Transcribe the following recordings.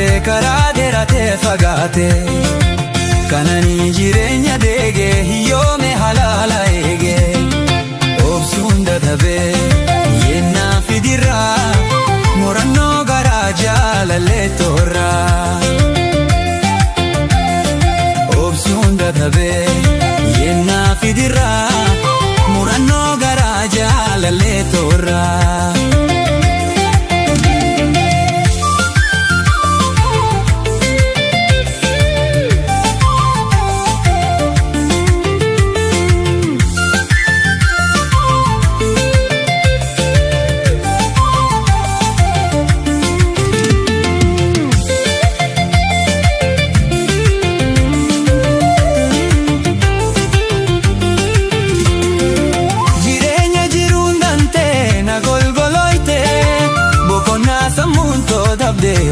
nagaate karaa dheeratee fagaate kananii jireenya deegee hiyyoome halaala eegee obsuun dadhabee yennaa fidirraa murannoo garaa jaalallee toorraa obsuun dadhabee yennaa fidirraa murannoo garaa jaalallee toorraa.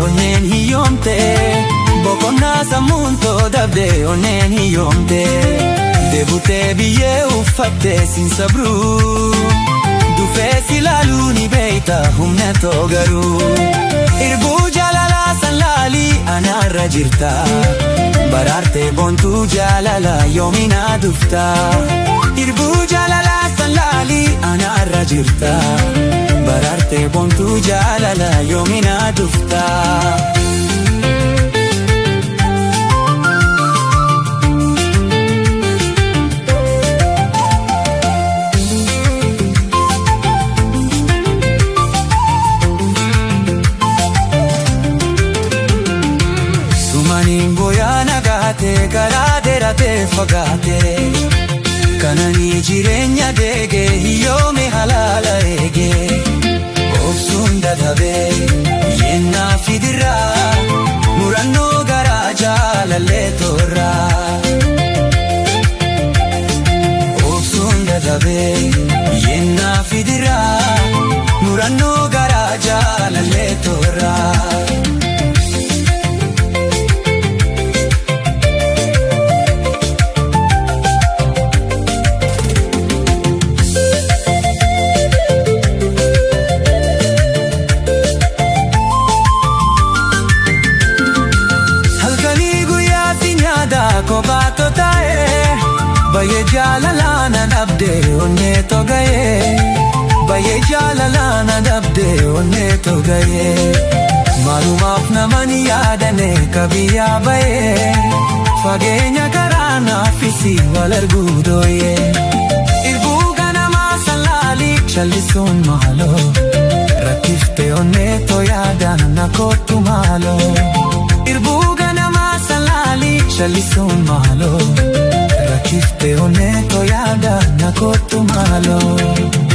Onneen hiyyoomte boqonnaa sammuun toodabde onneen hiyyoomte deebutee biyyee uffattee siin sabruu dhufee si laaluu ni beeyta humna too garuu irbuu jaalalaa san laalii anaarra jirta baraartee boontuu jaalalaa yoominaa dhufta irbuu jaalalaa san laalii anaarra jirta baraartee boontuu jaalalaa yoominaa dhufta. Sumaniin booyaa nagaate karaa dheeratee fagaate kananii jireenya deegee hiyyoome halaala eegee obsuun dadhabee yennaa fidirraa murannoo garaa jaalallee toorraa obsuun dadhabee yennaa fidirraa murannoo garaa jaalallee toorraa. Kobato tae baye jaalalana dhabde onnee togaye baye jaalalana dhabde onnee togaye maalumaaf namani yaadane kabiyyaa baye fageenya karaa naafisi wal arguu dooye irbuu ganamaa salaalii callisuun maaloo rakkifte onnee too yaadaan na kootu maaloo irbuu callisuun maaloo rakkifte onnee too yaadaan na kootu maaloo.